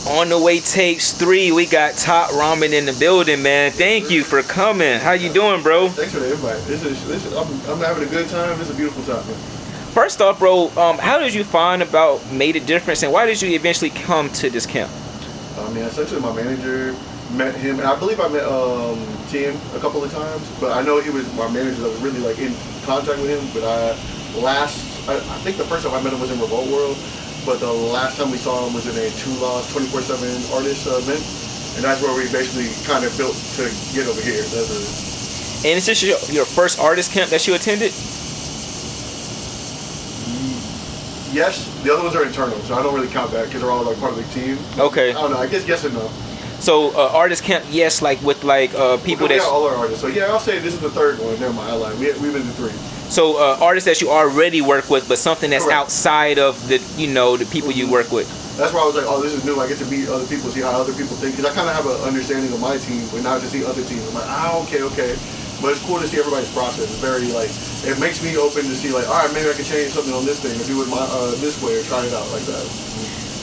On the Way Tapes 3, we got Top Ramiin in the building, man. Thank you for coming. How you doing, bro? Thanks for the invite. I'm having a good time. It's a beautiful time, man. First off, bro, how did you find about Made a Difference, and why did you eventually come to this camp? I mean, essentially my manager met him, and I believe I met Tim a couple of times, but I know he was my manager that was really like in contact with him. But I think the first time I met him was in Revolt World, but the last time we saw him was in a 24/7 artist event, and that's where we basically kind of built to get over here. And is this your first artist camp that you attended? Yes, the other ones are internal, so I don't really count that because they're all like part of the team. Okay. I don't know. I guess yes and no. So artist camp, yes, like with like people that. Yeah, all our artists. So yeah, I'll say this is the third one. Never mind, I lied. We've been to 3. So artists that you already work with, but something that's Correct. outside of the the people you work with. That's why I was like, oh, this is new. I get to meet other people, see how other people think, because I kind of have an understanding of my team, but now to see other teams, I'm like, okay. But it's cool to see everybody's process. It's very like, it makes me open to see like, all right, maybe I can change something on this thing, or do it this way, or try it out like that.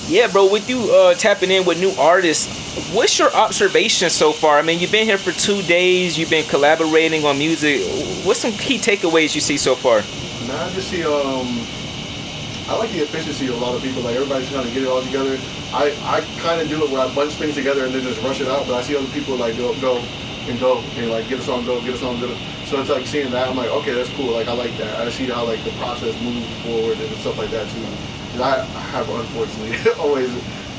Yeah, bro, with you tapping in with new artists, what's your observation so far? I mean, you've been here for 2 days, you've been collaborating on music. What's some key takeaways you see so far? Now I just see, I like the efficiency of a lot of people. Like everybody's trying to get it all together. I kind of do it where I bunch things together and then just rush it out. But I see other people like go and like get a song, go. So it's like seeing that, I'm like, okay, that's cool. Like I like that. I see how like the process moves forward and stuff like that too. I have unfortunately always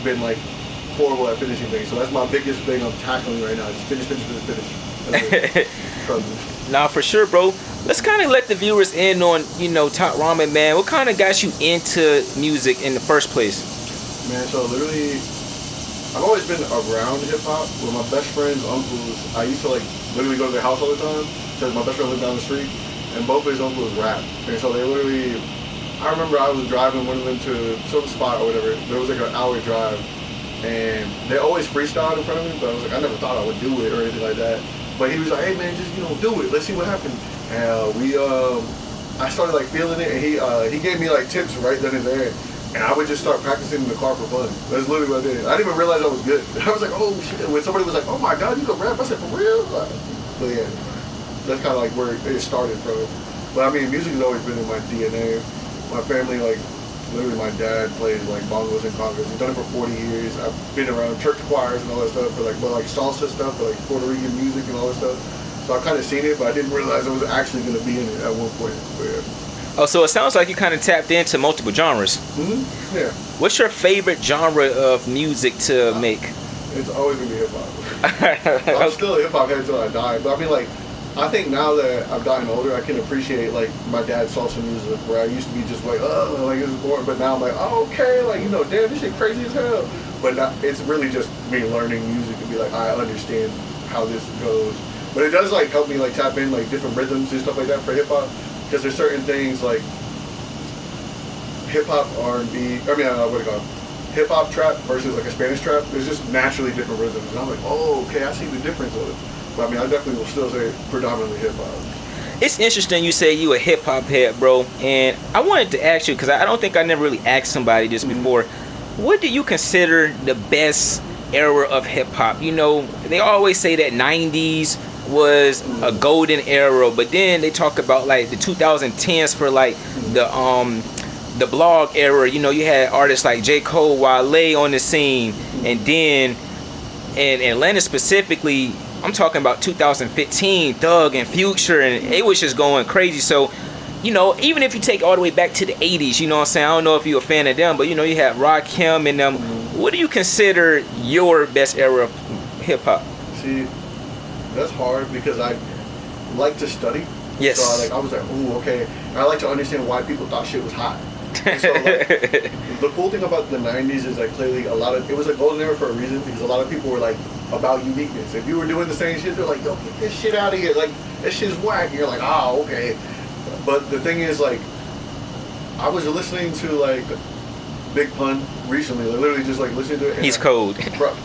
been like horrible at finishing things, so that's my biggest thing I'm tackling right now. Just finish. Trust me. Nah, for sure, bro. Let's kind of let the viewers in on Top Ramiin, man. What kind of got you into music in the first place? Man, so literally, I've always been around hip hop with my best friends, uncles. I used to like literally go to their house all the time because my best friend lived down the street, and both of his uncles rap, and so they literally. I remember I was driving one of them to some spot or whatever. There was like an hour drive, and they always freestyled in front of me. But I was like, I never thought I would do it or anything like that. But he was like, hey man, just do it. Let's see what happens. And I started like feeling it, and he gave me like tips right then and there. And I would just start practicing in the car for fun. That's literally what I did. I didn't even realize I was good. I was like, oh shit. When somebody was like, oh my god, you can rap, I said, for real? But yeah, that's kind of like where it started from. But I mean, music has always been in my DNA. My family, like, literally my dad plays like bongos and congas. He's done it for 40 years. I've been around church choirs and all that stuff for like salsa stuff, for like Puerto Rican music and all that stuff. So I've kind of seen it, but I didn't realize I was actually going to be in it at one point. But yeah. Oh, so it sounds like you kind of tapped into multiple genres. Mm-hmm. Yeah. What's your favorite genre of music to make? It's always going to be hip hop. I'm still a hip hop head until I die. But I mean, like, I think now that I've gotten older, I can appreciate like my dad's salsa music, where I used to be just like, oh, like it's boring. But now I'm like, oh, okay, like damn, this shit crazy as hell. But now, it's really just me learning music and be like, I understand how this goes. But it does like help me like tap in like different rhythms and stuff like that for hip hop, because there's certain things like hip hop, R&B. I mean, what do you call it? Hip hop trap versus like a Spanish trap. There's just naturally different rhythms, and I'm like, oh, okay, I see the difference of it. But I mean, I definitely will still say predominantly hip hop. It's interesting you say you a hip hop head, bro. And I wanted to ask you, because I don't think I never really asked somebody this before. What do you consider the best era of hip hop? They always say that 90s was a golden era, but then they talk about like the 2010s for like the blog era. You had artists like J. Cole, Wale on the scene, and then in Atlanta specifically, I'm talking about 2015, Thug and Future, and it was just going crazy. So, even if you take all the way back to the 80s, you know what I'm saying? I don't know if you're a fan of them, but you had Rakim and them. What do you consider your best era of hip hop? See, that's hard because I like to study. Yes. So I was like, ooh, okay. And I like to understand why people thought shit was hot. And so the cool thing about the 90s is like clearly it was a golden era for a reason, because a lot of people were like about uniqueness. If you were doing the same shit, they're like, yo, get this shit out of here. Like, this shit's whack. And you're like, oh, okay. But the thing is, like, I was listening to like Big Pun recently, like, literally just like listening to it. He's cold. Bro,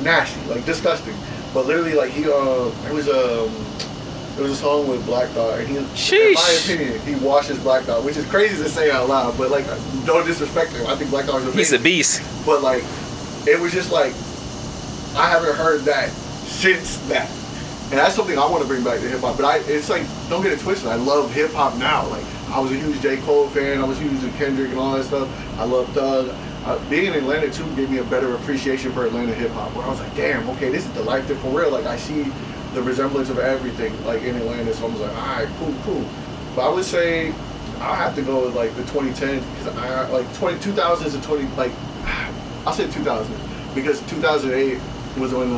nasty, like disgusting. But literally, like there was a song with Black Thought, and in my opinion, he washes Black Thought, which is crazy to say out loud. But like, no disrespect to him, I think Black Thought is amazing. He's a beast. But like, it was just like, I haven't heard that since that. And that's something I want to bring back to hip hop. But it's like, don't get it twisted. I love hip hop now. Like, I was a huge J. Cole fan. I was huge in Kendrick and all that stuff. I love Thug. Being in Atlanta too gave me a better appreciation for Atlanta hip hop. Where I was like, damn, okay, this is the life that for real. Like, I see the resemblance of everything like in Atlanta. So I was like, all right, cool. But I would say I'll have to go with like the 2010s because I like 2000s and 20 like I'll say 2000s because 2008 was when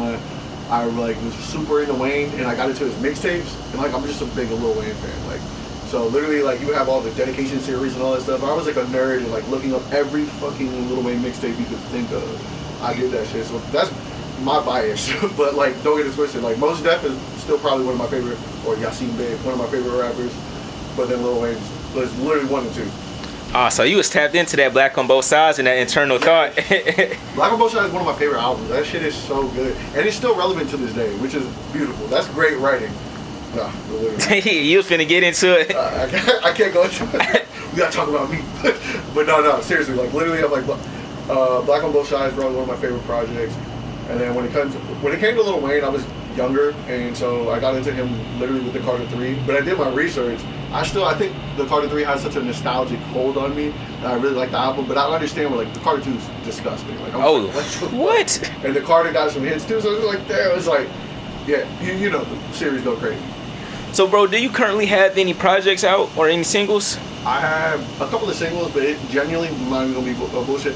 I like was super into Wayne and I got into his mixtapes and like I'm just a big Lil Wayne fan. Like, so literally like you have all the dedication series and all that stuff. I was like a nerd and like looking up every fucking Lil Wayne mixtape you could think of. I did that shit. So that's my bias. But like don't get it twisted. Like Mos Def is still probably one of my favorite, or Yasin Bey, one of my favorite rappers. But then Lil Wayne was literally 1 and 2. So you was tapped into that Black on Both Sides and that internal thought. Black on Both Sides is one of my favorite albums. That shit is so good. And it's still relevant to this day, which is beautiful. That's great writing. Nah, literally. You was finna get into it. I can't go into it. We gotta talk about me. But no, seriously. Like, literally, I'm like, Black on Both Sides, bro, one of my favorite projects. And then when it came to Lil Wayne, I was younger, and so I got into him literally with the Carter 3. But I did my research. I think the Carter 3 has such a nostalgic hold on me that I really like the album, but I understand where like the Carter 2 is disgusting. Like, what? And the Carter got some hits too, so it was like, damn, it's like, yeah, you know, the series go crazy. So, bro, do you currently have any projects out or any singles? I have a couple of singles, but it genuinely, mine gonna be bullshit.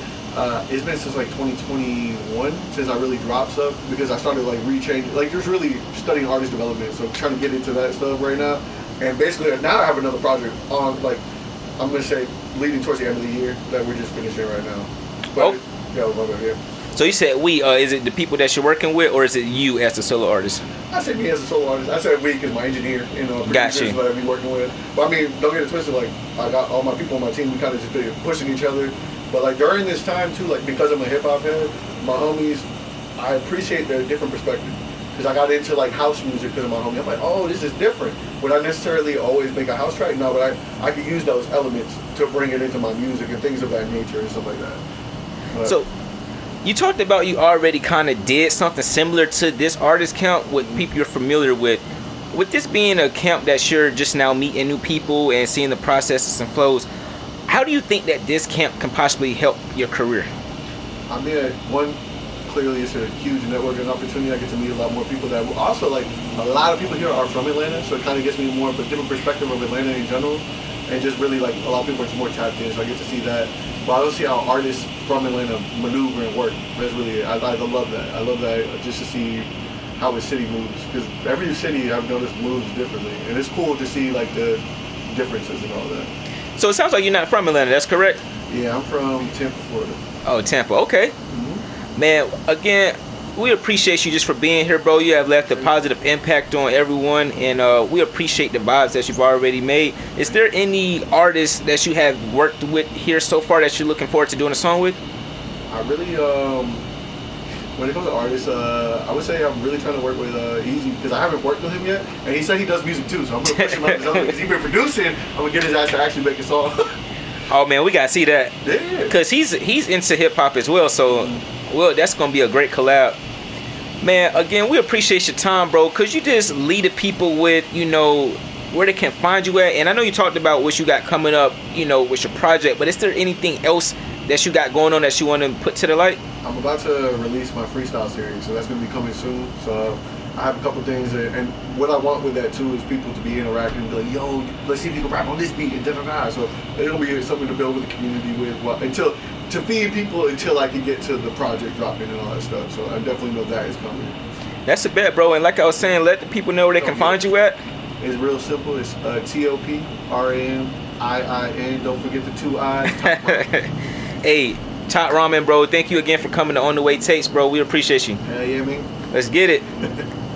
It's been since like 2021 since I really dropped stuff because I started like rechanging, like just really studying artist development, so I'm trying to get into that stuff right now. And basically now I have another project on, like, I'm gonna say leading towards the end of the year that we're just finishing right now. But yeah. So you said we, is it the people that you're working with, or is it you as a solo artist? I said me as a solo artist. I said we because my engineer, producers that I be working with. But I mean, don't get it twisted, like, I got all my people on my team, we kind of just been pushing each other. But like during this time too, like because I'm a hip hop head, my homies, I appreciate their different perspective. Because I got into like house music because of my homie. I'm like, oh, this is different. Would I necessarily always make a house track? No, but I could use those elements to bring it into my music and things of that nature and stuff like that. But, so, you talked about you already kind of did something similar to this artist camp with people you're familiar with. With this being a camp that you're just now meeting new people and seeing the processes and flows, how do you think that this camp can possibly help your career? I mean, one, clearly it's a huge networking opportunity. I get to meet a lot more people that will also, like, a lot of people here are from Atlanta, so it kind of gets me more of a different perspective of Atlanta in general, and just really, like, a lot of people are just more tapped in, so I get to see that. But I also see how artists from Atlanta maneuver and work. That's really, I love that. I love that just to see how a city moves, because every city I've noticed moves differently, and it's cool to see, like, the differences and all that. So it sounds like you're not from Atlanta, that's correct? Yeah, I'm from Tampa, Florida. Oh, Tampa, okay. Man, again, we appreciate you just for being here, bro. You have left a positive impact on everyone, and we appreciate the vibes that you've already made. Is there any artists that you have worked with here so far that you're looking forward to doing a song with? I really, when it comes to artists, I would say I'm really trying to work with Easy because I haven't worked with him yet, and he said he does music too, so I'm going to push him up his own because he's been producing. I'm going to get his ass to actually make a song. Oh, man, we got to see that. Yeah. Because he's into hip-hop as well, so... Well, that's going to be a great collab. Man, again, we appreciate your time, bro. Could you just lead the people with, you know, where they can find you at? And I know you talked about what you got coming up, you know, with your project. But is there anything else that you got going on that you want to put to the light? I'm about to release my freestyle series, so that's going to be coming soon. So I have a couple things. And what I want with that, too, is people to be interacting and be like, yo, let's see if you can rap on this beat and da-da-da. So it'll be something to build with the community with. Well, to feed people until I can get to the project dropping and all that stuff. So I definitely know that is coming. That's a bet, bro. And like I was saying, let the people know where they can find you at. It's real simple. It's TOP RAMIIN. Don't forget the 2 I's. Hey, Top Ramiin, bro. Thank you again for coming to On The Way Tapes, bro. We appreciate you. Hell yeah, man. Let's get it.